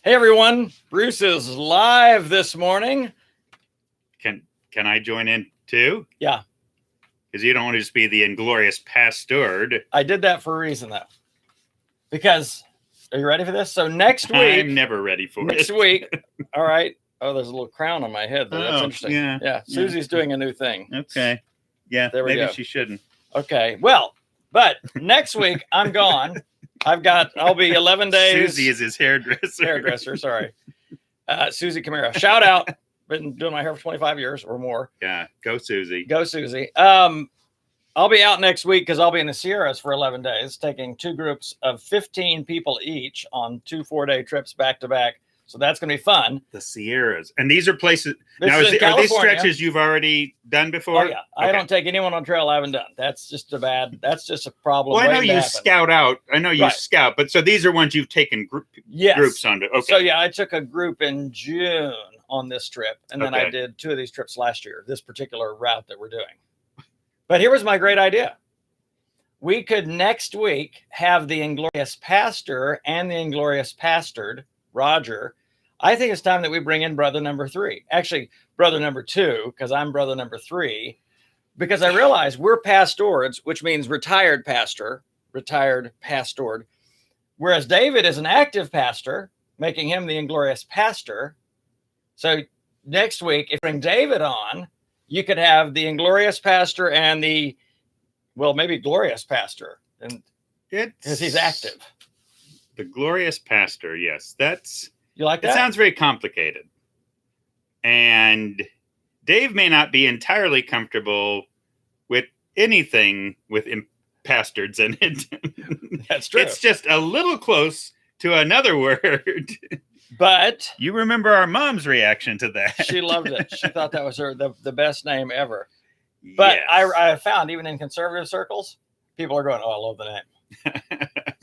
Hey everyone, Bruce is live this morning. Can I join in too? Yeah. Because you don't want to just be the Inglorious Pastor. I did that for a reason though. Because, are you ready for this? So next week. I'm never ready for next it. Next week. All right. Oh, there's a little crown on my head. That's interesting. Yeah. Susie's doing a new thing. Okay. Yeah. There we go. Maybe she shouldn't. Okay. Well, but next week I'm gone. I'll be 11 days. Susie is his hairdresser. Sorry. Susie Camara. Shout out. Been doing my hair for 25 years or more. Yeah. Go Susie. Go Susie. I'll be out next week because I'll be in the Sierras for 11 days, taking two groups of 15 people each on 2 4-day trips back to back. So that's going to be fun. The Sierras. And these are places. This now, is are these stretches you've already done before? Oh, yeah. Okay. I don't take anyone on trail I haven't done. That's just a problem. Well, I know you scout out. I know you scout. But so these are ones you've taken groups on. Okay. So, yeah, I took a group in June on this trip. And then I did 2 of these trips last year, this particular route that we're doing. But here was my great idea. We could next week have the Inglorious Pastor and the Inglorious Pastored, Roger. I think it's time that we bring in brother number 3. Actually, brother number 2, because I'm brother number 3. Because I realize we're pastords, which means retired pastor, retired pastored. Whereas David is an active pastor, making him the Inglorious Pastor. So next week, if you bring David on, you could have the Inglorious Pastor and maybe Glorious Pastor, and because he's active. The Glorious Pastor, yes, you like that? It sounds very complicated, and Dave may not be entirely comfortable with anything with pastards in it. That's true. It's just a little close to another word. But you remember our mom's reaction to that. She loved it. She thought that was the best name ever. But yes. I found even in conservative circles, people are going, "Oh, I love the name."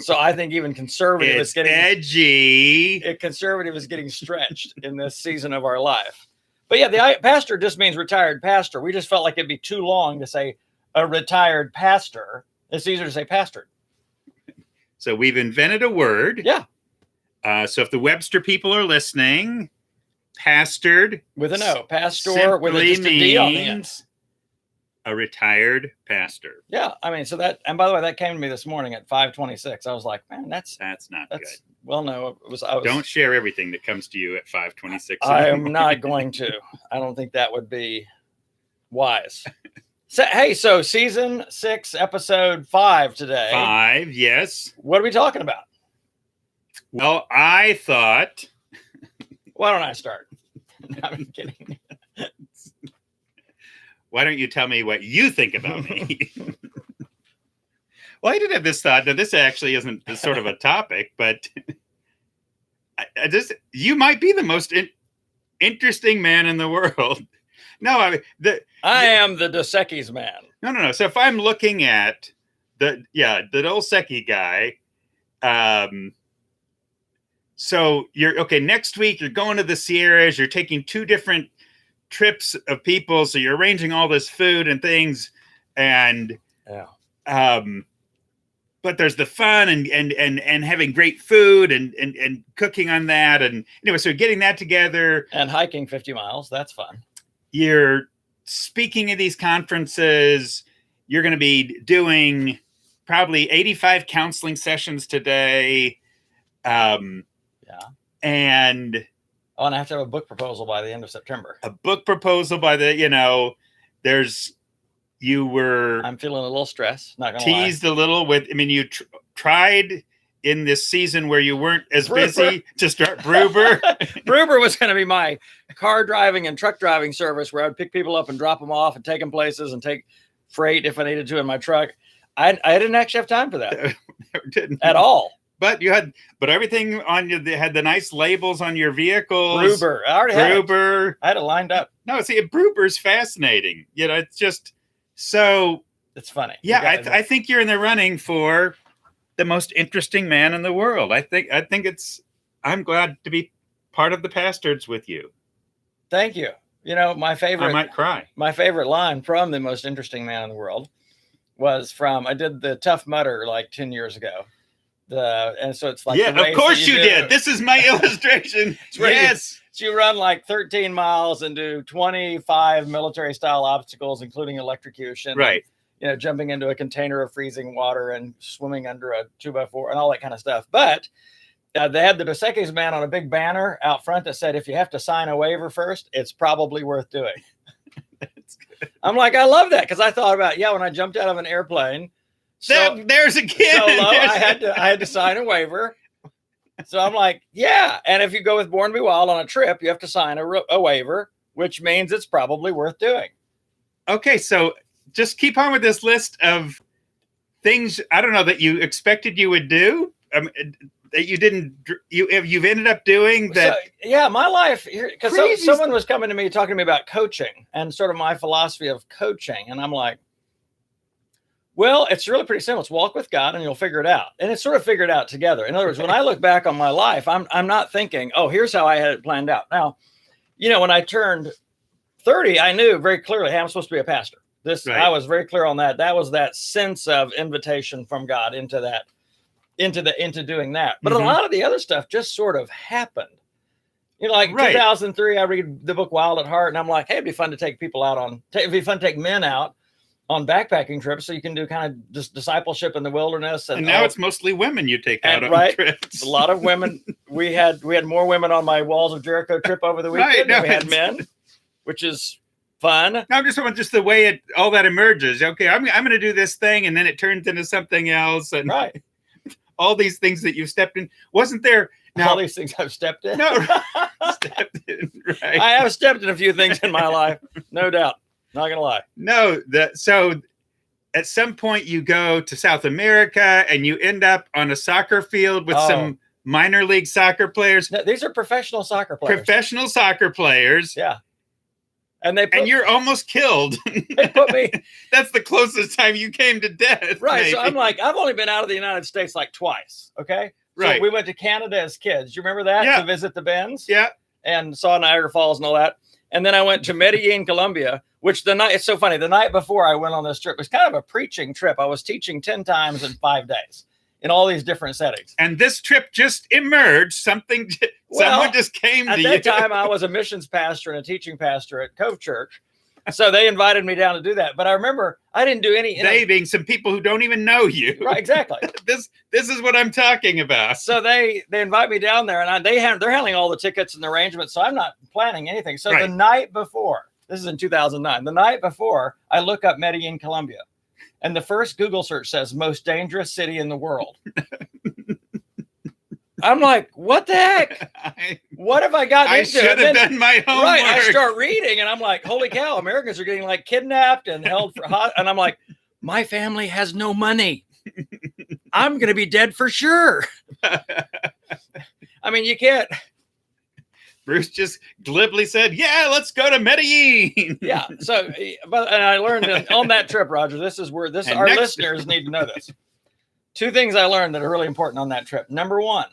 So I think even conservative is getting edgy. Conservative is getting stretched in this season of our life. But yeah, the pastor just means retired pastor. We just felt like it'd be too long to say a retired pastor. It's easier to say pastored. So we've invented a word. Yeah. So if the Webster people are listening, pastored with an O, pastor with just a D on the end. A retired pastor. Yeah, I mean, so that, and by the way, that came to me this morning at 5:26. I was like, man, that's not good. Well, no, I was. Don't share everything that comes to you at 5:26. I am not going to. I don't think that would be wise. So season 6, episode 5 today. 5, yes. What are we talking about? Well, I thought. Why don't I start? No, I'm kidding. Why don't you tell me what you think about me? Well, I did have this thought. Now, this actually isn't sort of a topic, but you might be the most interesting man in the world. No, I mean, I am the Dos Equis man. No. So if I'm looking at the Dos Equis guy, so you're okay. Next week, you're going to the Sierras. You're taking 2 different trips of people. So you're arranging all this food and things. And, but there's the fun and having great food and cooking on that. And anyway, so getting that together. And hiking 50 miles. That's fun. You're speaking at these conferences. You're going to be doing probably 85 counseling sessions today. And I have to have a book proposal by the end of September. A book proposal by you were. I'm feeling a little stressed. Not gonna teased lie. A little with. I mean, you tried in this season where you weren't as busy to start Bruber. Bruber was going to be my car driving and truck driving service where I'd pick people up and drop them off and take them places and take freight if I needed to in my truck. I didn't actually have time for that. Didn't at all. But everything on you. They had the nice labels on your vehicles. Bruber. I already had Bruber. I had it lined up. No, see, Bruber's fascinating. It's just so. It's funny. Yeah, I think you're in the running for the most interesting man in the world. I think I'm glad to be part of the Pastords with you. Thank you. My favorite. I might cry. My favorite line from the most interesting man in the world was from. I did the Tough Mudder like 10 years ago. And so it's like, yeah, the race of course that you do. did. This is my illustration. where you- Yes. So you run like 13 miles and do 25 military style obstacles, including electrocution. Right. Jumping into a container of freezing water and swimming under a 2x4 and all that kind of stuff. But they had the Dos Equis man on a big banner out front that said, if you have to sign a waiver first, it's probably worth doing. I'm like, I love that, because I thought about, when I jumped out of an airplane, There's a kid. solo, I had to sign a waiver. So I'm like, yeah. And if you go with Born to Be Wild on a trip, you have to sign a waiver, which means it's probably worth doing. Okay, so just keep on with this list of things, I don't know, that you expected you would do, that you didn't, you've ended up doing that. So, my life, because Crazy. someone was coming to me, talking to me about coaching and sort of my philosophy of coaching. And I'm like, well, it's really pretty simple. It's walk with God and you'll figure it out. And it's sort of figured out together. In other words, when I look back on my life, I'm not thinking, oh, here's how I had it planned out. Now, when I turned 30, I knew very clearly, hey, I'm supposed to be a pastor. Right. I was very clear on that. That was that sense of invitation from God into doing that. But a lot of the other stuff just sort of happened. Like 2003, I read the book Wild at Heart, and I'm like, hey, it'd be fun to take people out it'd be fun to take men out on backpacking trips, so you can do kind of just discipleship in the wilderness. And now it's mostly women you take out on trips. A lot of women. We had more women on my Walls of Jericho trip over the weekend than we had men, which is fun. No, I'm just the way all that emerges. Okay, I'm going to do this thing, and then it turns into something else, and all these things that you stepped in. Wasn't there? Now, all these things I've stepped in. No, stepped in. Right. I have stepped in a few things in my life, no doubt. Not gonna lie. No, so at some point you go to South America and you end up on a soccer field with some minor league soccer players. No, these are professional soccer players. Professional soccer players. Yeah. And you're almost killed. They put me. That's the closest time you came to death. Right. Maybe. So I'm like, I've only been out of the United States like twice. Okay. Right. So we went to Canada as kids. You remember that? Yeah. To visit the Bends? Yeah. And saw Niagara Falls and all that. And then I went to Medellin, Colombia, which it's so funny. The night before I went on this trip, it was kind of a preaching trip. I was teaching 10 times in 5 days in all these different settings. And this trip just emerged. Someone just came to you. At that time, I was a missions pastor and a teaching pastor at Cove Church. So they invited me down to do that. But I remember I didn't do any. They being some people who don't even know you. Right, exactly. This is what I'm talking about. So they invite me down there, and they're handling all the tickets and the arrangements. So I'm not planning anything. So the night before, this is in 2009, the night before, I look up Medellin, Colombia. And the first Google search says most dangerous city in the world. I'm like, what the heck? What have I gotten into? I should have done my homework. Right. I start reading and I'm like, holy cow, Americans are getting like kidnapped and held for hot. And I'm like, my family has no money. I'm going to be dead for sure. I mean, you can't. Bruce just glibly said, yeah, let's go to Medellin. Yeah. So, and I learned on that trip, Roger, this is where our listeners need to know this. 2 things I learned that are really important on that trip. Number 1,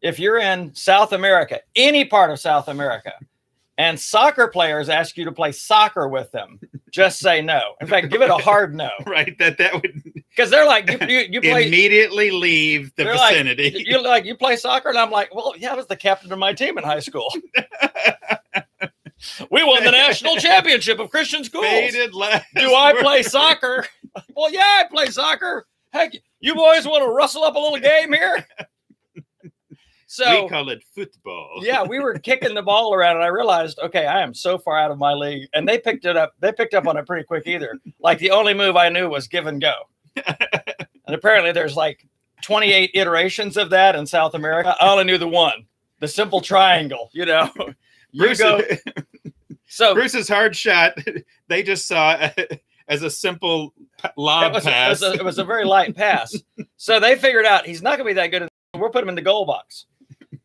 if you're in South America, any part of South America, and soccer players ask you to play soccer with them, just say no. In fact, give it a hard no. Right. That would, because they're like, you play, immediately leave the vicinity. Like, you play soccer, and I'm like, well, yeah, I was the captain of my team in high school. We won the national championship of Christian schools. Do I play soccer? Well, yeah, I play soccer. Heck, you boys want to rustle up a little game here? So we call it football. Yeah, we were kicking the ball around, and I realized, okay, I am so far out of my league. And they picked it up. They picked up on it pretty quick either. Like the only move I knew was give and go. And apparently there's like 28 iterations of that in South America. I only knew the one, the simple triangle, So Bruce's hard shot, they just saw as a simple lob pass. It was a very light pass. So they figured out he's not going to be that good. We'll put him in the goal box.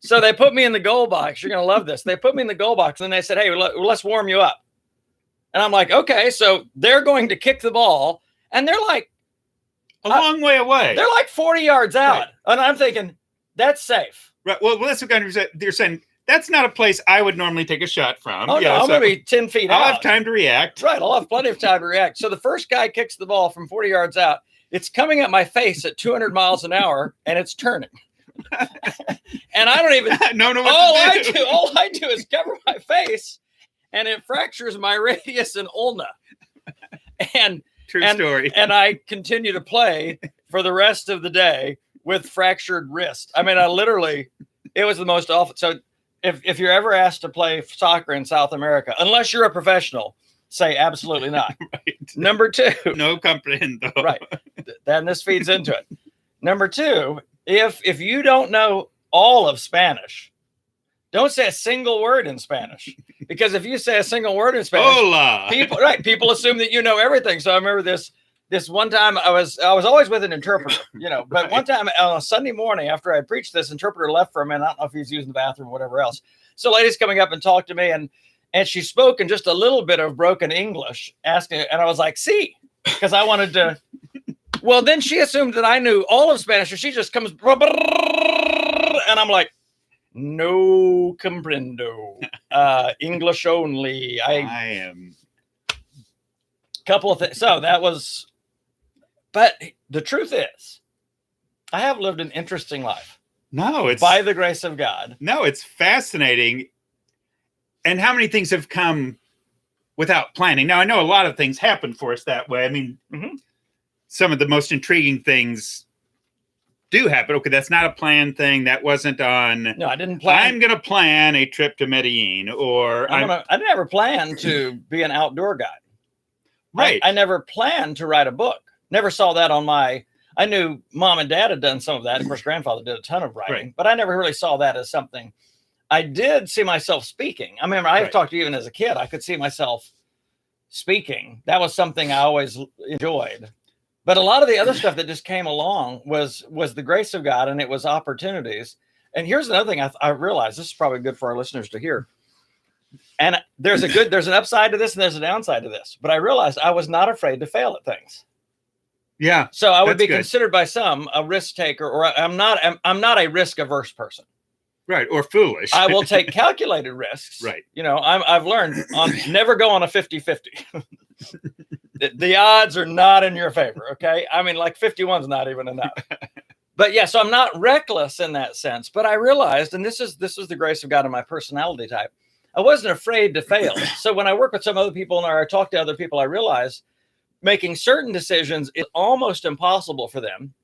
So they put me in the goal box. You're going to love this. They put me in the goal box, and they said, hey, let's warm you up. And I'm like, okay. So they're going to kick the ball, and they're like a long way away. They're like 40 yards out. Right. And I'm thinking, that's safe. Right. Well, that's what you're saying. That's not a place I would normally take a shot from. Oh, yeah, no, I'm going to be 10 feet out. I'll have time to react. Right. I'll have plenty of time to react. So the first guy kicks the ball from 40 yards out. It's coming at my face at 200 miles an hour, and it's turning. And I don't even no, all I do is cover my face, and it fractures my radius and ulna. And True story. And I continue to play for the rest of the day with fractured wrist. I mean, it was the most awful. So if you're ever asked to play soccer in South America, unless you're a professional, say absolutely not. Right. Number two. No comprendo. Right. Then this feeds into it. Number two, if you don't know all of Spanish, don't say a single word in Spanish, because if you say a single word in Spanish, Hola. people assume that you know everything. So I remember this one time I was always with an interpreter, but Right. one time on a Sunday morning after I preached, this interpreter left for a minute. I don't know if he's using the bathroom or whatever else. So lady's coming up and talked to me, and she spoke in just a little bit of broken English, asking, and I was like, "See," because I wanted to. Well, then she assumed that I knew all of Spanish, and she just comes, and I'm like, no comprendo. English only. I am. Couple of things. So that was, but the truth is, I have lived an interesting life. No, it's by the grace of God. No, it's fascinating. And how many things have come without planning? Now, I know a lot of things happen for us that way. I mean, some of the most intriguing things do happen. Okay, that's not a planned thing. That wasn't on. No, I didn't plan. I'm going to plan a trip to Medellin, or I never planned to be an outdoor guide. Right. I never planned to write a book. Never saw that on my. I knew mom and dad had done some of that. Of course, grandfather did a ton of writing, Right. but I never really saw that as something. I did see myself speaking. I remember I've talked to you even as a kid. I could see myself speaking. That was something I always enjoyed. But a lot of the other stuff that just came along was the grace of God, and it was opportunities. And here's another thing I realized. This is probably good for our listeners to hear. And there's an upside to this and there's a downside to this. But I realized I was not afraid to fail at things. Yeah. So I would be good. considered by some a risk taker, or I'm not a risk averse person. Right. Or foolish. I will take calculated risks. Right. I've learned on never go on a 50-50. The odds are not in your favor. Okay. I mean, like 51's not even enough. But yeah, so I'm not reckless in that sense. But I realized, and this is the grace of God in my personality type, I wasn't afraid to fail. So when I work with some other people or I talk to other people, I realize making certain decisions is almost impossible for them,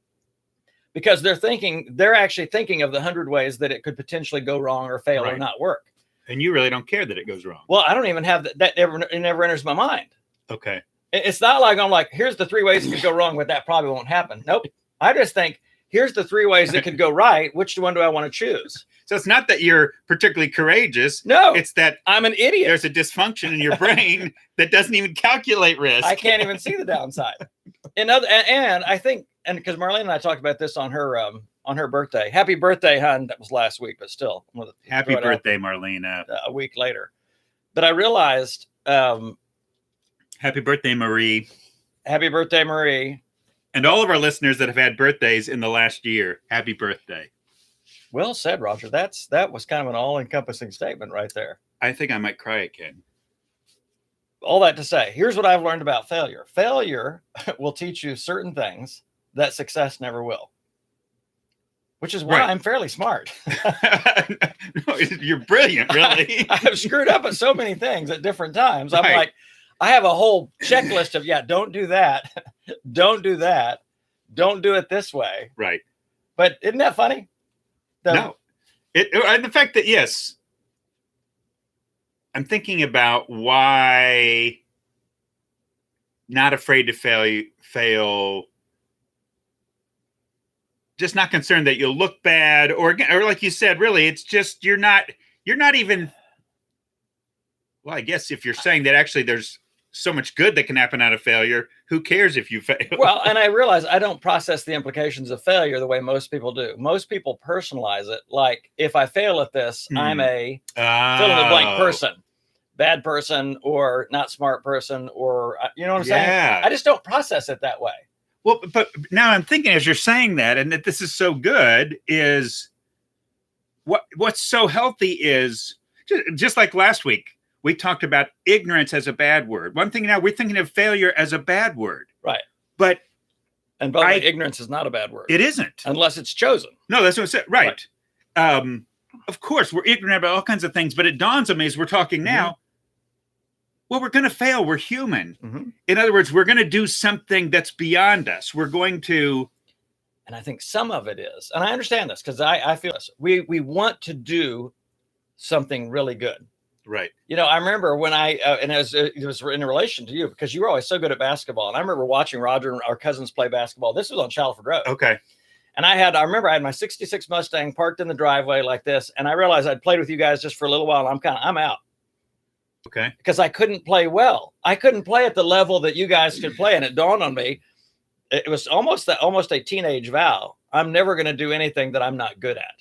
because they're actually thinking of the 100 ways that it could potentially go wrong or fail or not work. And you really don't care that it goes wrong. Well, I don't even have that. It never enters my mind. Okay. It's not like I'm like, here's the 3 ways it could go wrong, but that probably won't happen. Nope. I just think, here's the 3 ways that could go right. Which one do I want to choose? So it's not that you're particularly courageous. No, it's that I'm an idiot. There's a dysfunction in your brain that doesn't even calculate risk. I can't even see the downside. And I think, and because Marlene and I talked about this on her birthday. Happy birthday, hon. That was last week, but still. Happy birthday, Marlene. A week later. But I realized. Happy birthday, Marie. Happy birthday, Marie. And all of our listeners that have had birthdays in the last year, happy birthday. Well said, Roger. That was kind of an all-encompassing statement right there. I think I might cry again. All that to say, here's what I've learned about failure. Failure will teach you certain things that success never will. Which is why I'm fairly smart. No, you're brilliant, really. I've screwed up at so many things at different times. I'm like, I have a whole checklist of, don't do that. Don't do that. Don't do it this way. Right. But isn't that funny? No. The fact that, yes, I'm thinking about why not afraid to fail, just not concerned that you'll look bad, or like you said, really, it's just you're not even. Well, I guess if you're saying that actually there's so much good that can happen out of failure, who cares if you fail? Well, and I realize I don't process the implications of failure the way most people do. Most people personalize it like, if I fail at this, I'm a fill in the blank person, bad person, or not smart person, or you know what I'm saying? I just don't process it that way. Well, but now I'm thinking, as you're saying that, and that this is so good, is what's so healthy is just like last week. We talked about ignorance as a bad word. One thing now, we're thinking of failure as a bad word. Right. But And by the way, ignorance is not a bad word. It isn't. Unless it's chosen. No, that's what I said. Right. Of course, we're ignorant about all kinds of things, but it dawns on me as we're talking now, well, we're going to fail. We're human. In other words, we're going to do something that's beyond us. We're going to... And I think some of it is, and I understand this because I feel this. We want to do something really good. Right. You know, I remember when and it was in relation to you because you were always so good at basketball. And I remember watching Roger and our cousins play basketball. This was on Chalford Road. Okay. And I remember I had my 66 Mustang parked in the driveway like this. And I realized I'd played with you guys just for a little while. And I'm out. Okay. Because I couldn't play well. I couldn't play at the level that you guys could play. And it dawned on me, it was almost a teenage vow. I'm never going to do anything that I'm not good at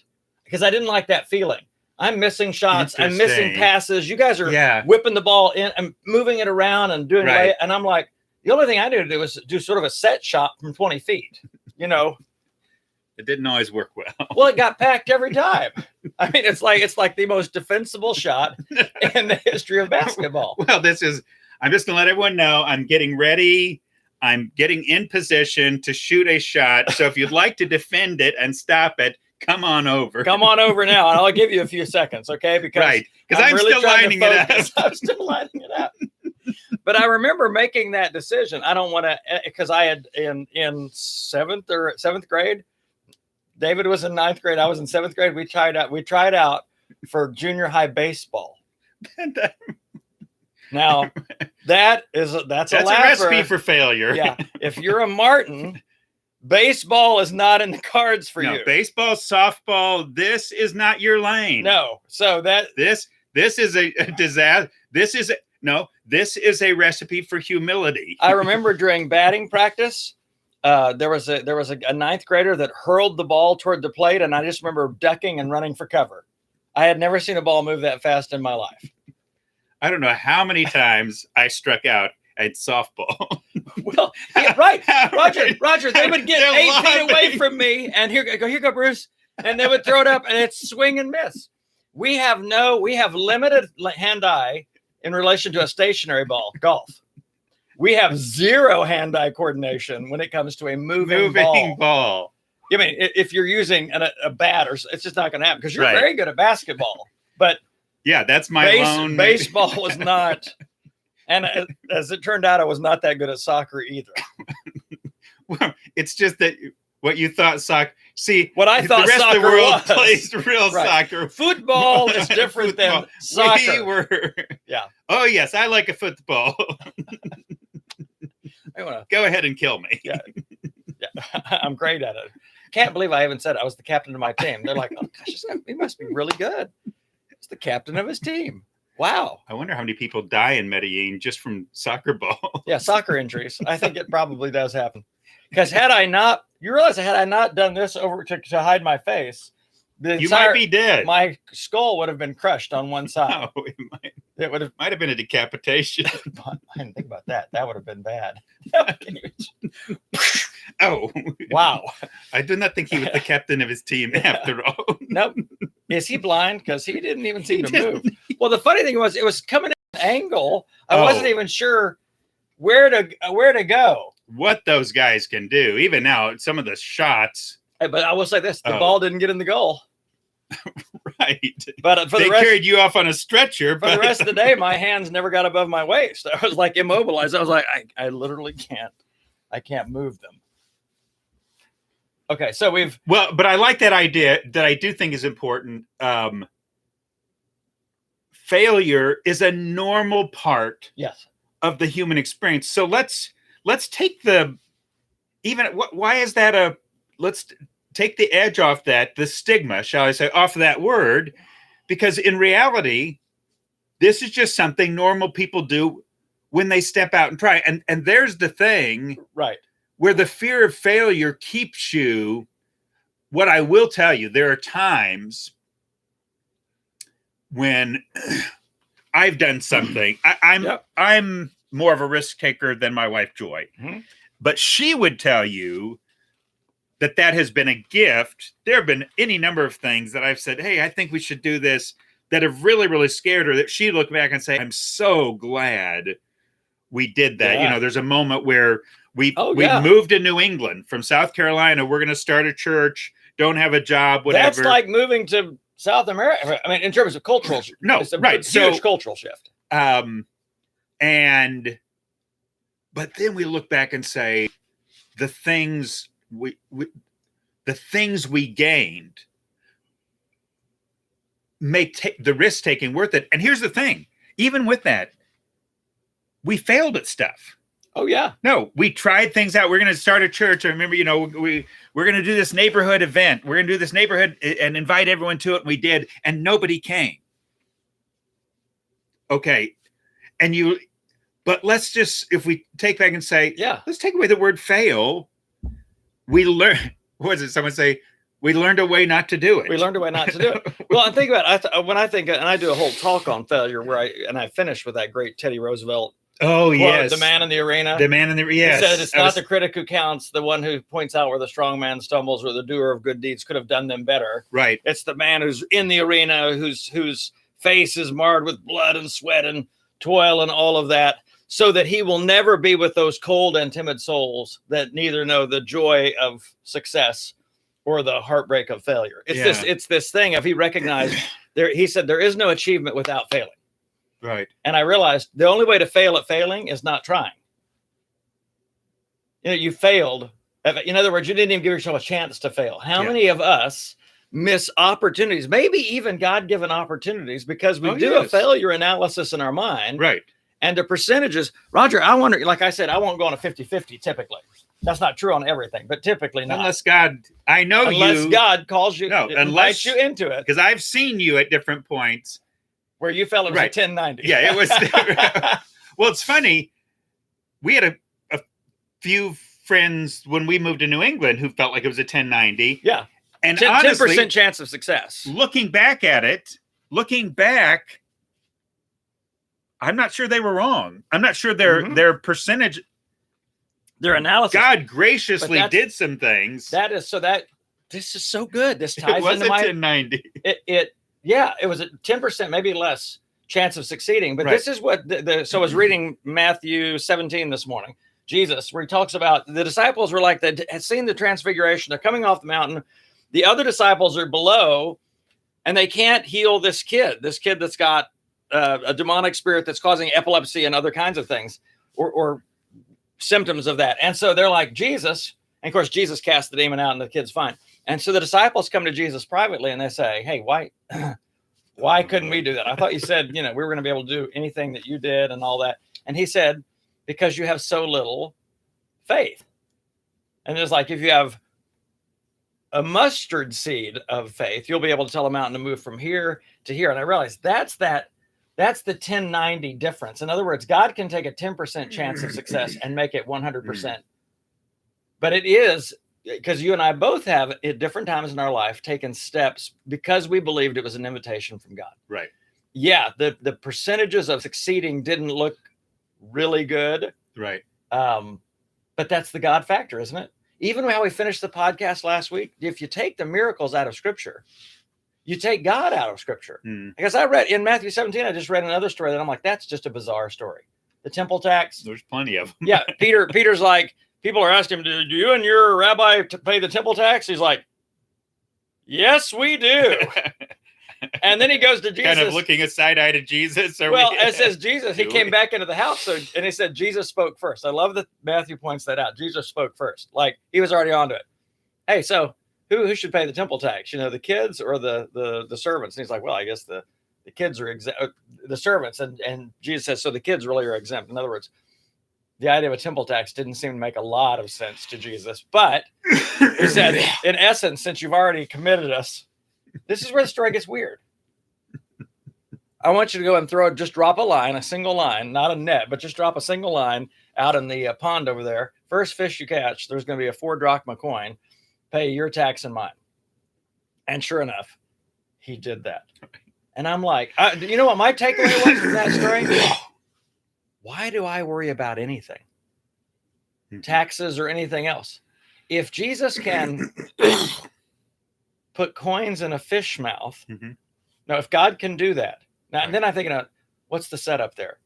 because I didn't like that feeling. I'm missing shots. I'm missing passes. You guys are whipping the ball in and moving it around and doing it. And I'm like, the only thing I knew to do was do sort of a set shot from 20 feet, you know. It didn't always work well. Well, it got packed every time. I mean, it's like the most defensible shot in the history of basketball. Well, I'm just going to let everyone know I'm getting ready. I'm getting in position to shoot a shot. So if you'd like to defend it and stop it, come on over. Come on over now, and I'll give you a few seconds, okay? Because I'm really still lining it up. I'm still lining it up. But I remember making that decision. I don't want to, because I had in seventh grade. David was in ninth grade. I was in seventh grade. We tried out for junior high baseball. Now that's a recipe for failure. Yeah. If you're a Martin, baseball is not in the cards for you. Baseball, softball, this is not your lane. No. So this is a disaster. This is a recipe for humility. I remember during batting practice, there was a ninth grader that hurled the ball toward the plate, and I just remember ducking and running for cover. I had never seen a ball move that fast in my life. I don't know how many times I struck out at softball. Well, yeah, right. Roger, they would get 8 feet away from me, and here go, Bruce. And they would throw it up, and it's swing and miss. We have limited hand-eye in relation to a stationary ball, golf. We have zero hand-eye coordination when it comes to a moving ball. I mean, if you're using a bat, or it's just not going to happen because you're very good at basketball. But yeah, that's my lone. Baseball was not, and as it turned out, I was not that good at soccer either. Well, it's just that what you thought soccer. See, what I thought the rest soccer of the world was. Plays real soccer. Football is different than soccer. Yeah. Oh yes, I like a football. Go ahead and kill me. Yeah. I'm great at it. Can't believe I haven't said I was the captain of my team. They're like, oh gosh, he must be really good. He's the captain of his team. Wow. I wonder how many people die in Medellin just from soccer balls. Yeah, soccer injuries. I think it probably does happen. Because had I not done this over to hide my face, you might be dead. My skull would have been crushed on one side. No, it might have been a decapitation. I didn't think about that. That would have been bad. Oh, wow. I do not think he was the captain of his team after all. Nope. Is he blind? Because he didn't even seem to move. Well, the funny thing was, it was coming at an angle. I wasn't even sure where to go. What those guys can do, even now, some of the shots. But I will say this: the ball didn't get in the goal. Right. But they carried you off on a stretcher. For the rest of the day, my hands never got above my waist. I was like immobilized. I was like, I literally can't. I can't move them. Okay, so but I like that idea that I do think is important. Failure is a normal part of the human experience. So let's take let's take the edge off the stigma, shall I say, off that word, because in reality, this is just something normal people do when they step out and try. And there's the thing, right, where the fear of failure keeps you. What I will tell you, there are times when I've done something. I'm more of a risk taker than my wife, Joy. Mm-hmm. But she would tell you that has been a gift. There have been any number of things that I've said, hey, I think we should do this, that have really, really scared her, that she looked back and say, I'm so glad we did that. Yeah. There's a moment where We yeah. moved to New England from South Carolina. We're going to start a church. Don't have a job. Whatever. That's like moving to South America. I mean, in terms of cultural, no, it's a right? huge cultural shift. But then we look back and say, the things we gained make the risk taking worth it. And here's the thing: even with that, we failed at stuff. Oh yeah. No, we tried things out. We're going to start a church. I remember, we're going to do this neighborhood event. We're going to do this neighborhood and invite everyone to it. And we did, and nobody came. Okay. But let's just, if we take back and say, let's take away the word fail. We learn, what does it? Someone say, we learned a way not to do it. We learned a way not to do it. Well, and think about it. When I think, and I do a whole talk on failure where I finished with that great Teddy Roosevelt. Oh, quote, yes. The man in the arena. The man in the, yes. He said, it's not the critic who counts, the one who points out where the strong man stumbles or the doer of good deeds could have done them better. Right. It's the man who's in the arena, whose face is marred with blood and sweat and toil and all of that, so that he will never be with those cold and timid souls that neither know the joy of success or the heartbreak of failure. It's this thing of he recognized he said there is no achievement without failing. Right. And I realized the only way to fail at failing is not trying. You failed. In other words, you didn't even give yourself a chance to fail. How many of us miss opportunities, maybe even God-given opportunities, because we do a failure analysis in our mind. Right. And the percentages, Roger, I wonder, like I said, I won't go on a 50-50 typically. That's not true on everything, but typically not. Unless God, unless God calls you, invites you into it. Because I've seen you at different points. Where you felt it was a 1090. Yeah, it was. Well, it's funny. We had a few friends when we moved to New England who felt like it was a 1090. Yeah. And 10% chance of success. Looking back, I'm not sure they were wrong. I'm not sure their percentage, their analysis. God graciously did some things. This is so good. This ties it was into a 1090. It was a 10%, maybe less chance of succeeding. But this is what so I was reading Matthew 17 this morning, Jesus, where he talks about the disciples were like, they had seen the transfiguration. They're coming off the mountain. The other disciples are below and they can't heal this kid that's got a demonic spirit that's causing epilepsy and other kinds of things or symptoms of that. And so they're like, Jesus, and of course, Jesus cast the demon out and the kid's fine. And so the disciples come to Jesus privately and they say, hey, why couldn't we do that? I thought you said, we were going to be able to do anything that you did and all that. And he said, because you have so little faith. And it's like, if you have a mustard seed of faith, you'll be able to tell a mountain to move from here to here. And I realized that's the 1090 difference. In other words, God can take a 10% chance of success and make it 100%. But it is because you and I both have at different times in our life taken steps because we believed it was an invitation from God. Right. Yeah. The percentages of succeeding didn't look really good. Right. But that's the God factor, isn't it? Even how we finished the podcast last week, if you take the miracles out of Scripture, you take God out of Scripture. Because I read in Matthew 17, I just read another story that I'm like, that's just a bizarre story. The temple tax. There's plenty of them. Yeah. Peter's like, people are asking him, do you and your rabbi pay the temple tax? He's like, yes, we do. And then he goes to Jesus. Kind of looking a side-eye to Jesus. It says Jesus, he came back into the house. And he said, Jesus spoke first. I love that Matthew points that out. Jesus spoke first. Like he was already onto it. Hey, so who should pay the temple tax? The kids or the servants? And he's like, well, I guess the kids are exempt, the servants. And Jesus says, so the kids really are exempt. In other words, the idea of a temple tax didn't seem to make a lot of sense to Jesus. But he said, in essence, since you've already committed us, this is where the story gets weird. I want you to go and drop a single line, not a net, but just drop a single line out in the pond over there. First fish you catch, there's going to be a 4 drachma coin. Pay your tax and mine. And sure enough, he did that. And I'm like, you know what my takeaway was from that story? Why do I worry about anything? Taxes or anything else? If Jesus can put coins in a fish mouth, now if God can do that, now then I'm thinking, what's the setup there?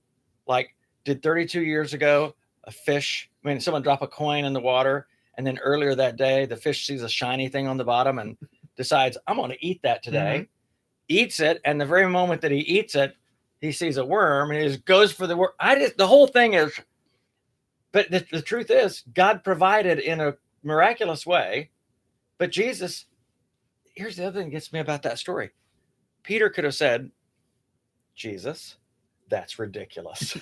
Like, did 32 years ago a fish. I mean, someone drop a coin in the water, and then earlier that day, the fish sees a shiny thing on the bottom and decides, I'm going to eat that today. Mm-hmm. Eats it, and the very moment that he eats it, he sees a worm, and he just goes for the worm. The whole thing is, but the truth is, God provided in a miraculous way. But Jesus, here's the other thing that gets me about that story. Peter could have said, Jesus, that's ridiculous.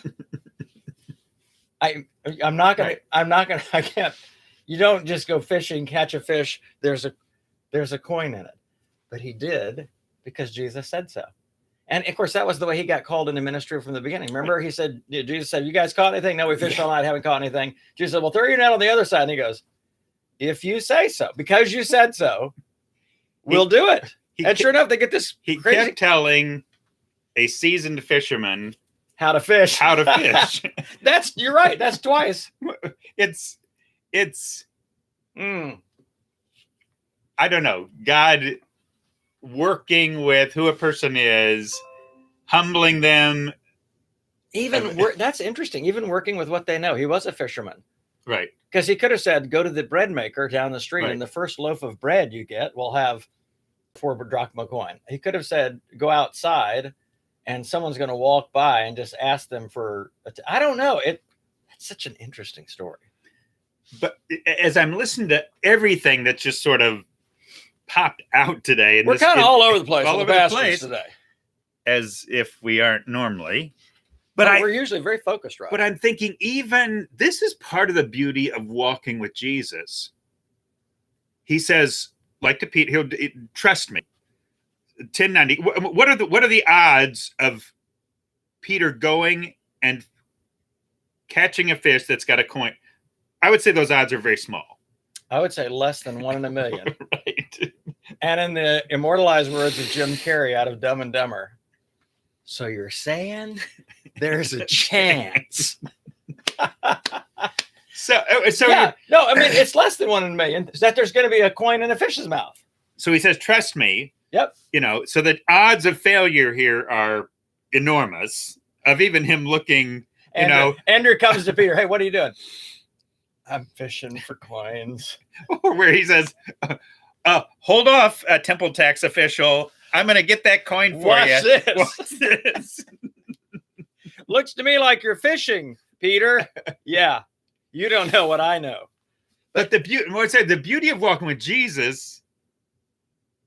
I can't. You don't just go fishing, catch a fish. There's a coin in it. But he did because Jesus said so. And of course, that was the way he got called into ministry from the beginning. Remember, Jesus said, you guys caught anything? No, we fished all night, haven't caught anything. Jesus said, well, throw your net on the other side. And he goes, if you say so, because you said so, we'll do it. And sure enough, they get this. He kept telling a seasoned fisherman how to fish. You're right. That's twice. It's I don't know. God working with who a person is, humbling them. That's interesting. Even working with what they know. He was a fisherman. Right. Because he could have said, go to the bread maker down the street, and the first loaf of bread you get will have 4 drachma coin. He could have said, go outside, and someone's going to walk by and just ask them for, I don't know. That's such an interesting story. But as I'm listening to everything that's just sort of popped out today, we're kind of all over the place. All over the place today, as if we aren't normally. But we're usually very focused, right? But I'm thinking, even this is part of the beauty of walking with Jesus. He says, like to Pete, he'll trust me. 1090. What are the odds of Peter going and catching a fish that's got a coin? I would say those odds are very small. I would say less than 1 in a million. Right. And in the immortalized words of Jim Carrey out of Dumb and Dumber, so you're saying there's a chance. So yeah, no, I mean, it's less than 1 in a million that there's going to be a coin in a fish's mouth. So he says, trust me. Yep. So the odds of failure here are enormous, of even him looking, Andrew comes to Peter, hey, what are you doing? I'm fishing for coins. Or where he says, hold off, temple tax official. I'm going to get that coin for you. Watch this. Looks to me like you're fishing, Peter. Yeah. You don't know what I know. But the beauty of walking with Jesus.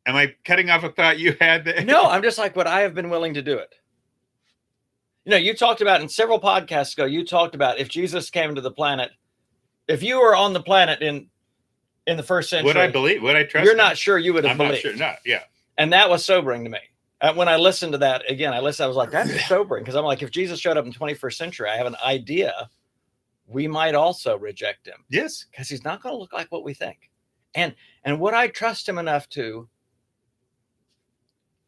Am I cutting off a thought you had there? No, I'm just like, what I have been willing to do it. You talked about in several podcasts ago, you talked about if Jesus came to the planet, if you were on the planet in the first century. Would I believe? Would I trust? You're not sure you would have believed. I'm not sure. Yeah. And that was sobering to me. When I listened to that again, I was like, that's sobering. Because I'm like, if Jesus showed up in the 21st century, I have an idea we might also reject him. Yes. Because he's not going to look like what we think. And would I trust him enough to,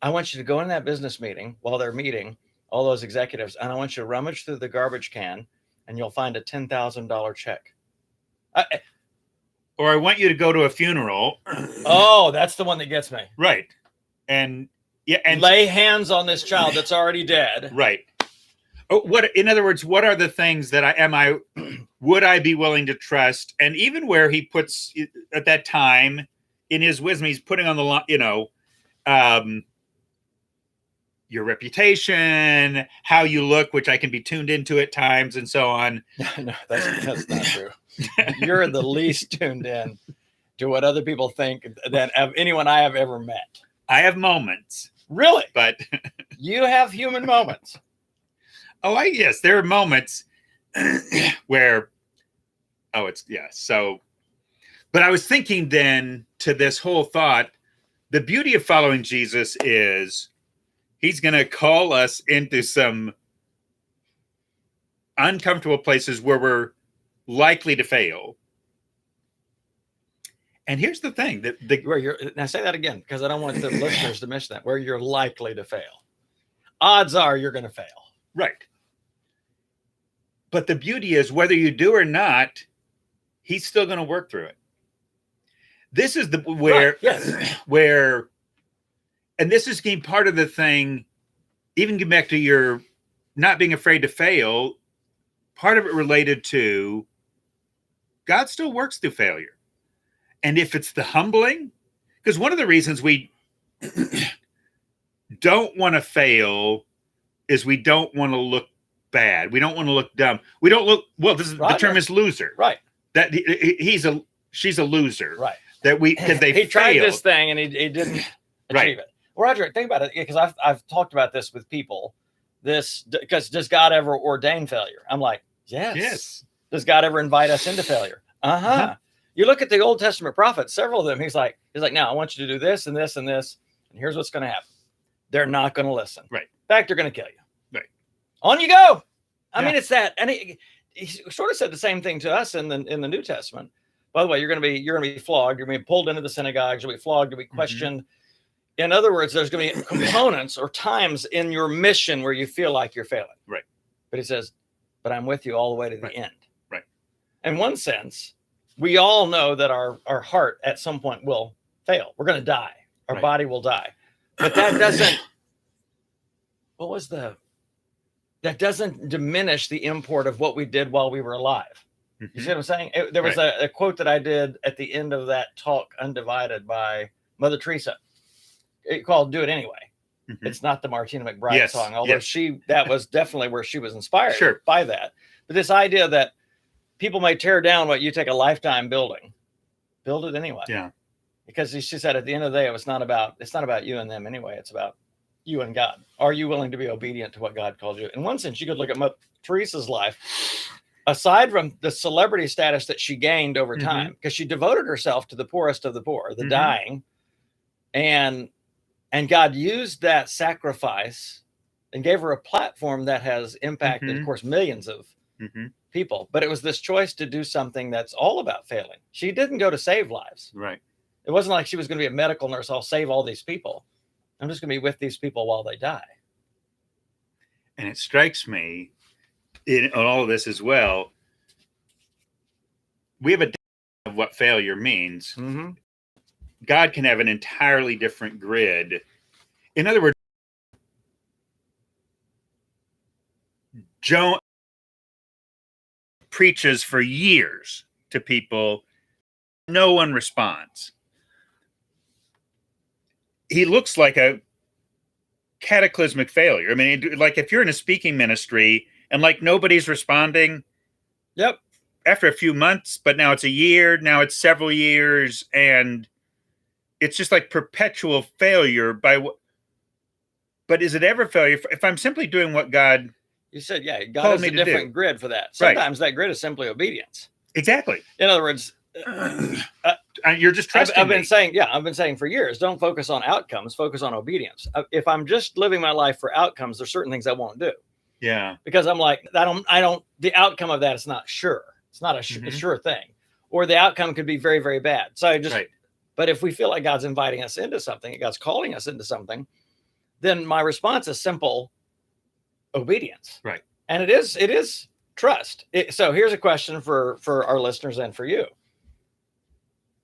I want you to go in that business meeting while they're meeting, all those executives, and I want you to rummage through the garbage can and you'll find a $10,000 check. Or I want you to go to a funeral. Oh, that's the one that gets me. Right. And lay hands on this child that's already dead. Right. In other words, what are the things that would I be willing to trust? And even where he puts at that time in his wisdom, he's putting on the line, your reputation, how you look, which I can be tuned into at times, and so on. No, that's not true. You're the least tuned in to what other people think than of anyone I have ever met. I have moments. Really? But you have human moments. Oh, yes, there are moments where, so, but I was thinking then to this whole thought, the beauty of following Jesus is he's going to call us into some uncomfortable places where we're likely to fail. And here's the thing now say that again, because I don't want the listeners to miss that, where you're likely to fail. Odds are you're going to fail. Right. But the beauty is whether you do or not, he's still going to work through it. This is where, and this is getting part of the thing, even get back to your not being afraid to fail. part of it related to God still works through failure. And if it's the humbling, because one of the reasons we don't want to fail is we don't want to look bad. We don't want to look dumb. We don't look, well, this is, the term is loser. Right. That she's a loser. Right. Because he tried this thing and he didn't achieve it. Well, Roger, think about it, because I've talked about this with people. Because does God ever ordain failure? I'm like, yes. Does God ever invite us into failure? Uh-huh. You look at the Old Testament prophets, several of them, he's like, now I want you to do this and this and this, and here's what's going to happen. They're not going to listen. Right. In fact, they're going to kill you. Right. On you go. I mean, it's that. And he sort of said the same thing to us in the New Testament. By the way, you're going to be flogged. You're going to be pulled into the synagogues. You'll be flogged. You'll be questioned. In other words, there's going to be components or times in your mission where you feel like you're failing. Right. But he says, but I'm with you all the way to the end. Right. In one sense, we all know that our heart at some point will fail. We're going to die. Our body will die. But that doesn't, that doesn't diminish the import of what we did while we were alive. You see what I'm saying? There was a quote that I did at the end of that talk, Undivided, by Mother Teresa. It called "Do It Anyway." It's not the Martina McBride song, although that was definitely where she was inspired by that. But this idea that people may tear down what you take a lifetime building, build it anyway. Yeah. Because she said at the end of the day, it's not about you and them anyway. It's about you and God. Are you willing to be obedient to what God called you? In one sense, you could look at Mother Teresa's life. Aside from the celebrity status that she gained over time, because she devoted herself to the poorest of the poor, the dying, and God used that sacrifice and gave her a platform that has impacted, of course, millions of people. But it was this choice to do something that's all about failing. She didn't go to save lives. Right. It wasn't like she was going to be a medical nurse. I'll save all these people. I'm just going to be with these people while they die. And it strikes me in all of this as well, we have a definition of what failure means. God can have an entirely different grid. In other words, Joan preaches for years to people. No one responds. He looks like a cataclysmic failure. I mean, like if you're in a speaking ministry and like nobody's responding. Yep. After a few months, but now it's a year, now it's several years, and it's just like perpetual failure but is it ever failure if I'm simply doing what God You said, God has a different grid for that. Sometimes that grid is simply obedience. Exactly. In other words, you're just trusting I've been saying for years, don't focus on outcomes, focus on obedience. If I'm just living my life for outcomes, there's certain things I won't do. Yeah. Because I'm like, the outcome of that is not sure. It's not a sure thing. Or the outcome could be very, very bad. So but if we feel like God's inviting us into something, God's calling us into something, then my response is simple obedience. Right. And it is trust. So here's a question for our listeners and for you.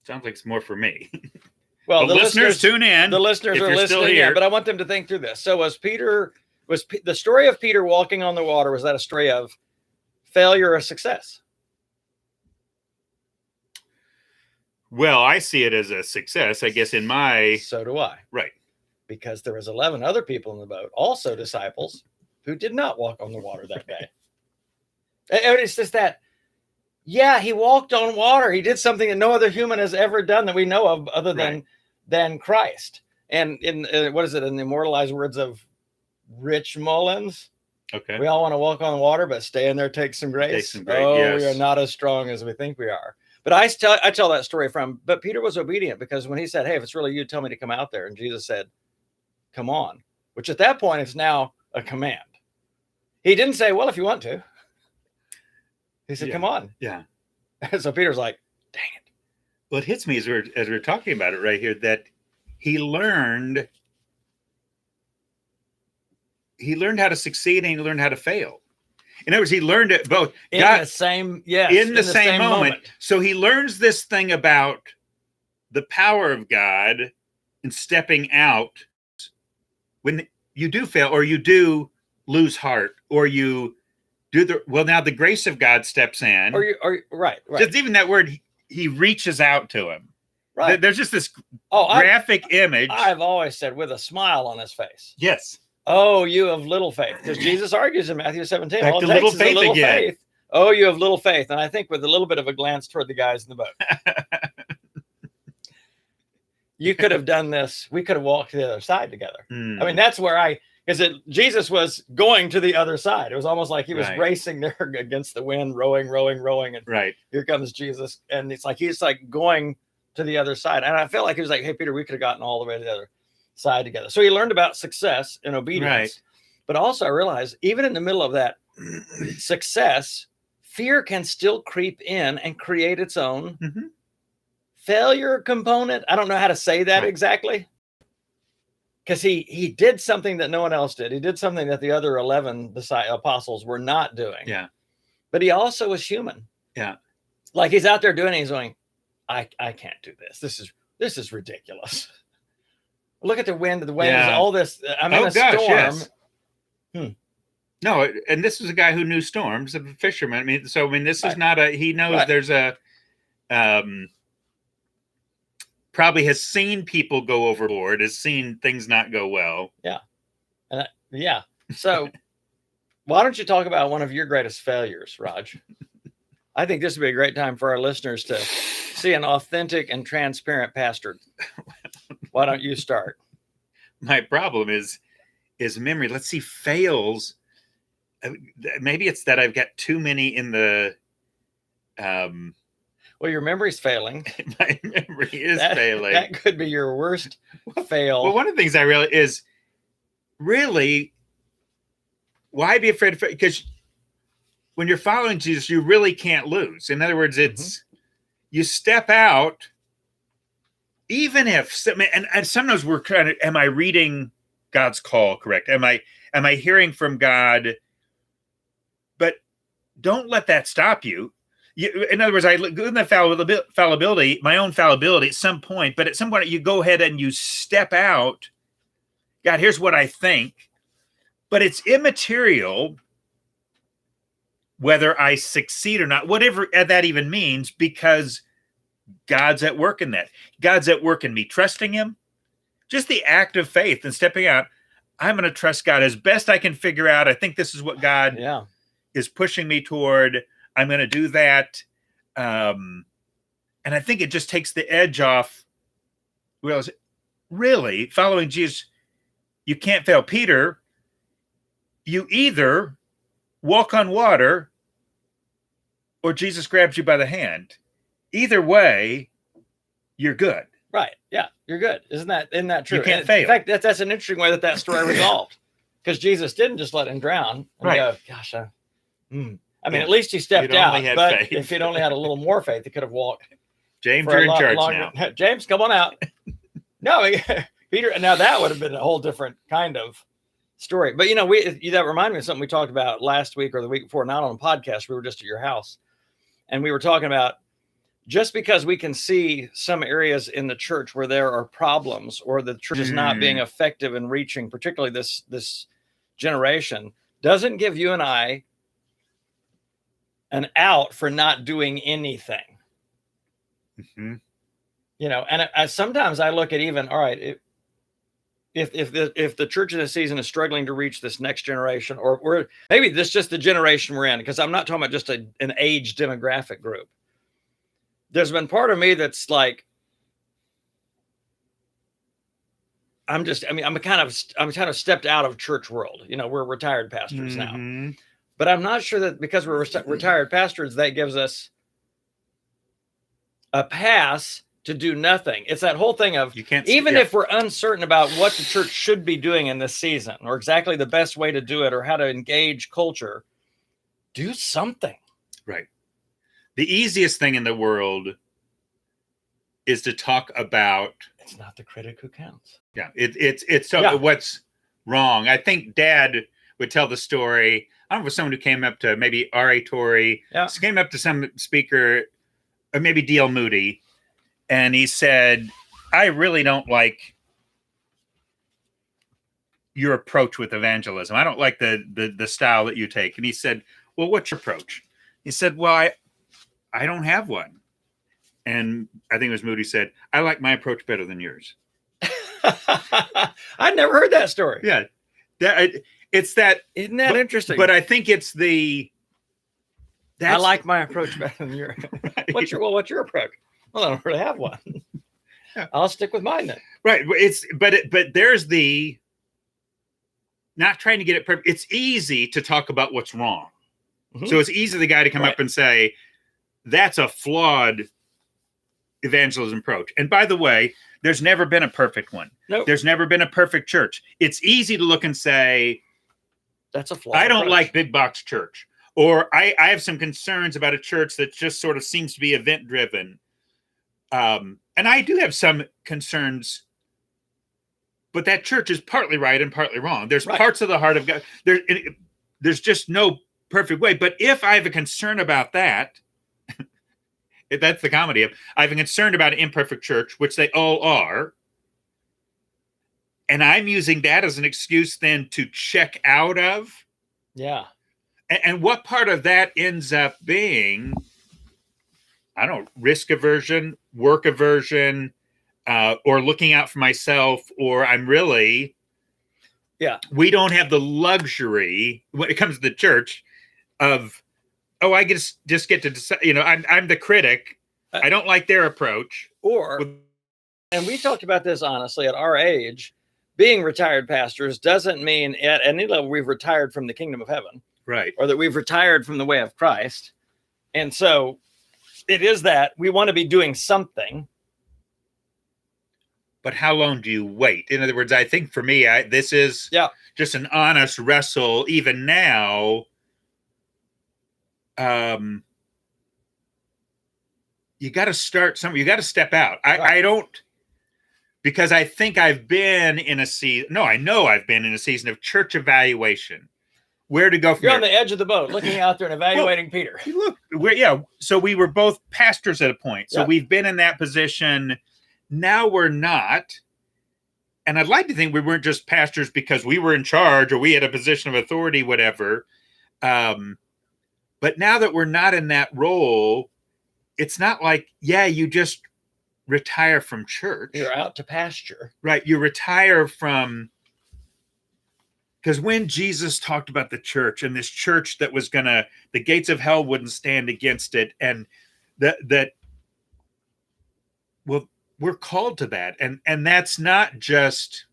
Sounds like it's more for me. Well, the listeners tune in. The listeners are listening in, but I want them to think through this. So was the story of Peter walking on the water, was that a story of failure or success? Well, I see it as a success, I guess, in my... So do I. Right. Because there was 11 other people in the boat, also disciples, who did not walk on the water that day. And it's just that, he walked on water. He did something that no other human has ever done that we know of other than Christ. And in what is it, in the immortalized words of Rich Mullins? Okay. We all want to walk on water, but stay in there, take some grace. We are not as strong as we think we are. But I tell that story but Peter was obedient, because when he said, hey, if it's really you, tell me to come out there. And Jesus said, come on, which at that point is now a command. He didn't say, well, if you want to. He said, come on. Yeah. So Peter's like, dang it. Well, it hits me as we're talking about it right here, that he learned how to succeed and he learned how to fail. In other words, he learned it both in the same moment. So he learns this thing about the power of God and stepping out when you do fail, or you do lose heart, or you now the grace of God steps in. Right. Just even that word, he reaches out to him. Right. There's just this graphic image. I've always said with a smile on his face. Yes. Oh, you have little faith. Because Jesus argues in Matthew 17. Back to little faith again. Faith. Oh, you have little faith. And I think with a little bit of a glance toward the guys in the boat. You could have done this. We could have walked to the other side together. I mean, that's where Jesus was going to the other side. It was almost like he was racing there against the wind, rowing. And here comes Jesus. And it's like, he's like going to the other side. And I felt like he was like, hey, Peter, we could have gotten all the way to the other side together. So he learned about success and obedience. Right. But also I realized even in the middle of that success, fear can still creep in and create its own failure component. I don't know how to say that exactly. Because he did something that no one else did. He did something that the other 11 apostles were not doing. Yeah. But he also was human. Yeah. Like he's out there doing it. He's going, I can't do this. This is ridiculous. Look at the wind, all this. I'm in a storm. Yes. No, and this was a guy who knew storms, a fisherman. This is not he knows there's a, probably has seen people go overboard, has seen things not go well. Yeah. So why don't you talk about one of your greatest failures, Raj? I think this would be a great time for our listeners to see an authentic and transparent pastor. Why don't you start? My problem is memory. Let's see, fails. Maybe it's that I've got too many in the. Well, your memory's failing. My memory is failing. That could be your worst fail. Well, one of the things I really, why be afraid of fail? Because when you're following Jesus, you really can't lose. In other words, it's you step out, even if, and sometimes we're kind of, am I reading God's call correct? Am I hearing from God? But don't let that stop you. In other words, I look in the fallibility, my own fallibility at some point, but at some point you go ahead and you step out. God, here's what I think, but it's immaterial whether I succeed or not, whatever that even means, because God's at work in that. God's at work in me trusting him. Just the act of faith and stepping out. I'm going to trust God as best I can figure out. I think this is what God is pushing me toward. I'm going to do that. And I think it just takes the edge off. Really, following Jesus, you can't fail. Peter, you either walk on water or Jesus grabs you by the hand. Either way, you're good. Right. Yeah, you're good. Isn't that true? You can't fail. In fact, that's an interesting way that story resolved. Because Jesus didn't just let him drown and go, gosh, at least he stepped out. But faith. If he'd only had a little more faith, he could have walked. James, you're in charge now. James, come on out. No, Peter. Now that would have been a whole different kind of story. But that reminded me of something we talked about last week or the week before, not on a podcast. We were just at your house, and we were talking about just because we can see some areas in the church where there are problems or the church is not being effective in reaching, particularly this generation, doesn't give you and I an out for not doing anything. And sometimes I look at even, all right, if the church in this season is struggling to reach this next generation, or maybe this is just the generation we're in, because I'm not talking about just an age demographic group. There's been part of me that's like, I'm kind of stepped out of church world. We're retired pastors now, but I'm not sure that because we're retired pastors, that gives us a pass to do nothing. It's that whole thing of if we're uncertain about what the church should be doing in this season, or exactly the best way to do it, or how to engage culture, do something. Right. The easiest thing in the world is to talk about. It's not the critic who counts. Yeah, it's what's wrong. I think Dad would tell the story. I don't know if it was someone who came up to maybe R.A. Torrey, came up to some speaker, or maybe D.L. Moody, and he said, "I really don't like your approach with evangelism. I don't like the style that you take." And he said, well, what's your approach? He said, well, I don't have one. And I think it was Moody said, I like my approach better than yours. I'd never heard that story. Yeah. It's that. Isn't that interesting? But I think it's I like my approach better than yours. Right. What's your approach? Well, I don't really have one. Yeah. I'll stick with mine then. Right. But there's the not trying to get it perfect. It's easy to talk about what's wrong. Mm-hmm. So it's easy for the guy to come up and say, that's a flawed evangelism approach. And by the way, there's never been a perfect one. Nope. There's never been a perfect church. It's easy to look and say, that's a flaw. I don't like big box church. Or I have some concerns about a church that just sort of seems to be event driven. And I do have some concerns, but that church is partly right and partly wrong. There's parts of the heart of God. There's just no perfect way. But if I have a concern about that, that's the comedy of, I have a concern about an imperfect church, which they all are. And I'm using that as an excuse then to check out of. Yeah. And what part of that ends up being, I don't know, risk aversion, work aversion, or looking out for myself, or I'm really, we don't have the luxury when it comes to the church of, I just get to decide, I'm the critic. I don't like their approach. And we talked about this honestly at our age, being retired pastors doesn't mean at any level we've retired from the kingdom of heaven. Right. Or that we've retired from the way of Christ. And so it is that we want to be doing something. But how long do you wait? In other words, I think for me, this is just an honest wrestle. Even now, you got to start somewhere. You got to step out. I don't, because I think I've been in a season. No, I know I've been in a season of church evaluation. Where to go from You're there. On the edge of the boat, looking out there and evaluating Peter. Look, so we were both pastors at a point. So we've been in that position. Now we're not. And I'd like to think we weren't just pastors because we were in charge or we had a position of authority, whatever. But now that we're not in that role, it's not like, you just retire from church. You're out to pasture. Right. You retire from... Because when Jesus talked about the church and this church that was the gates of hell wouldn't stand against it, and we're called to that. And that's not just,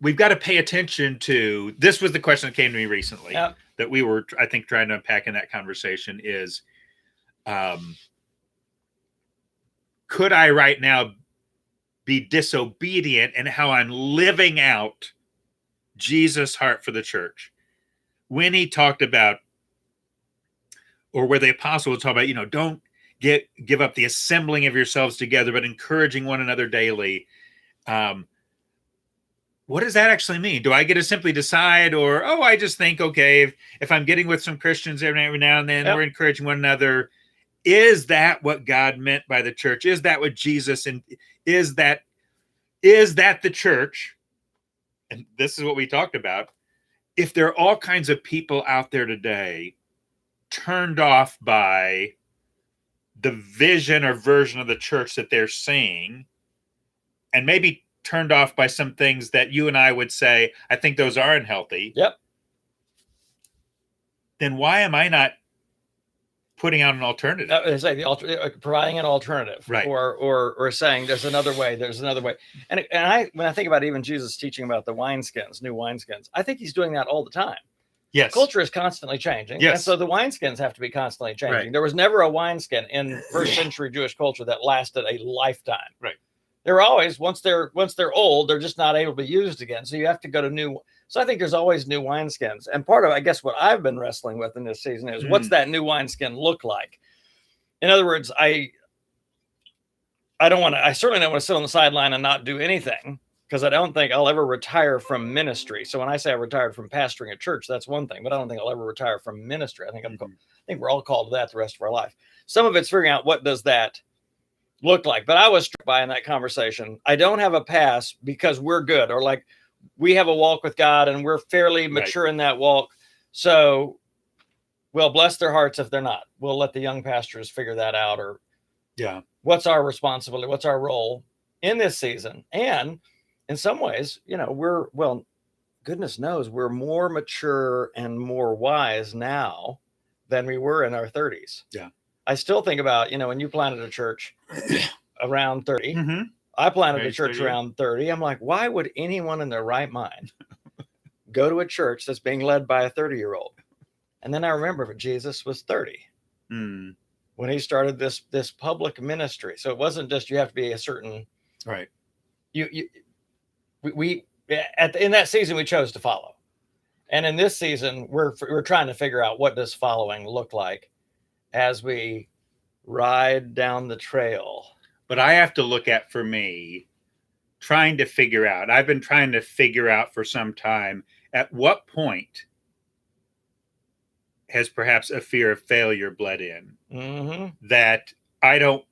we've got to pay attention to, this was the question that came to me recently that we were, I think, trying to unpack in that conversation is, could I right now be disobedient in how I'm living out Jesus' heart for the church? When he talked about, or where the apostle was talking about, don't give up the assembling of yourselves together, but encouraging one another daily. What does that actually mean? Do I get to simply decide, or, I just think, okay, if I'm getting with some Christians every now and then, we're encouraging one another. Is that what God meant by the church? Is that what Jesus, and is that the church? And this is what we talked about. If there are all kinds of people out there today turned off by the vision or version of the church that they're seeing, and maybe turned off by some things that you and I would say, I think those are unhealthy. Then why am I not putting out an alternative? It's like providing an alternative, right? Or saying there's another way. And when I think about even Jesus teaching about the wineskins, new wineskins, I think he's doing that all the time. Yes, culture is constantly changing, and so the wineskins have to be constantly changing. Right. There was never a wineskin in first century Jewish culture that lasted a lifetime. Right. They're always once they're old, they're just not able to be used again. So you have to go to new. So I think there's always new wineskins. And part of, I guess, what I've been wrestling with in this season is what's that new wineskin look like? In other words, I certainly don't want to sit on the sideline and not do anything, because I don't think I'll ever retire from ministry. So when I say I retired from pastoring a church, that's one thing, but I don't think I'll ever retire from ministry. I think I think we're all called to that the rest of our life. Some of it's figuring out what does that look like. But I was struck by in that conversation, I don't have a pass because we're good, or like we have a walk with God and we're fairly mature in that walk. So we'll bless their hearts if they're not. We'll let the young pastors figure that out, or what's our responsibility? What's our role in this season? And in some ways, goodness knows we're more mature and more wise now than we were in our 30s. Yeah. I still think about, when you planted a church around 30, I planted a church around 30. I'm like, why would anyone in their right mind go to a church that's being led by a 30-year-old? And then I remember Jesus was 30 when he started this public ministry. So it wasn't just you have to be a certain right. In that season we chose to follow, and in this season we're trying to figure out what does following look like as we ride down the trail. But I have to look at, for me, trying to figure out. I've been trying to figure out for some time at what point has perhaps a fear of failure bled in. That I don't,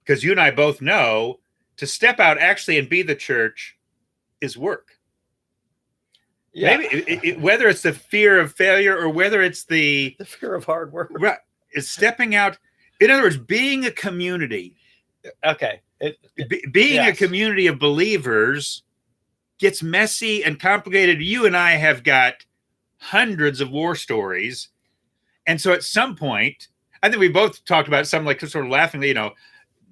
because you and I both know to step out actually and be the church is work. Yeah. Maybe whether it's the fear of failure or whether it's the fear of hard work, right, is stepping out. In other words, being a community. Okay. Being a community of believers gets messy and complicated. You and I have got hundreds of war stories. And so at some point, I think we both talked about something like sort of laughingly, not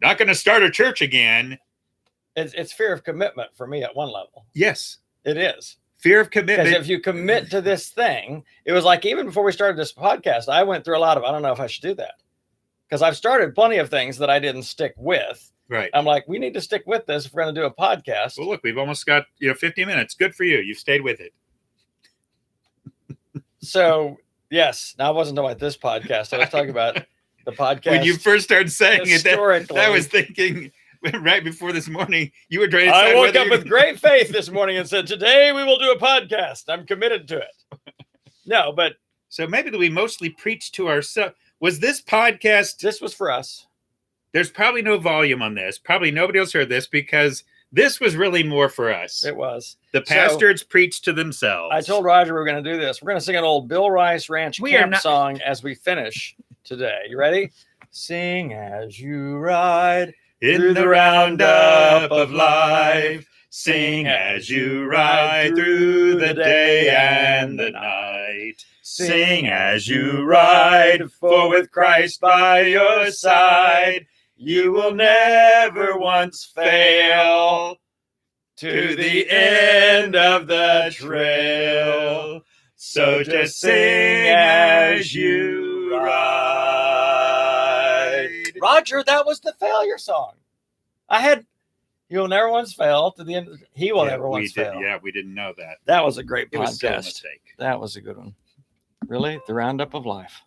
going to start a church again. It's fear of commitment for me at one level. Yes, it is. Fear of commitment. Because if you commit to this thing, it was like, even before we started this podcast, I went through a lot of, I don't know if I should do that. Because I've started plenty of things that I didn't stick with. Right. I'm like, we need to stick with this if we're going to do a podcast. Well, look, we've almost got 50 minutes. Good for you. You've stayed with it. So, yes. Now, I wasn't talking about this podcast. I was talking about the podcast. When you first started saying it, that I was thinking right before this morning, you were trying to decide. I woke up with great faith this morning and said, today we will do a podcast. I'm committed to it. No, but. So maybe we mostly preach to ourselves. Was this podcast? This was for us. There's probably no volume on this. Probably nobody else heard this because this was really more for us. It was. The Pastords preached to themselves. I told Roger we were going to do this. We're going to sing an old Bill Rice Ranch camp song as we finish today. You ready? Sing as you ride in the roundup of life. Sing as you ride through the day and the night. Sing as you ride, for with Christ by your side, you will never once fail to the end of the trail. So just sing as you ride. Roger, that was the failure song. You'll never once fail to the end. He will never once fail. Yeah, we didn't know that. That was a great podcast. It was still a mistake. That was a good one. Really? The roundup of life.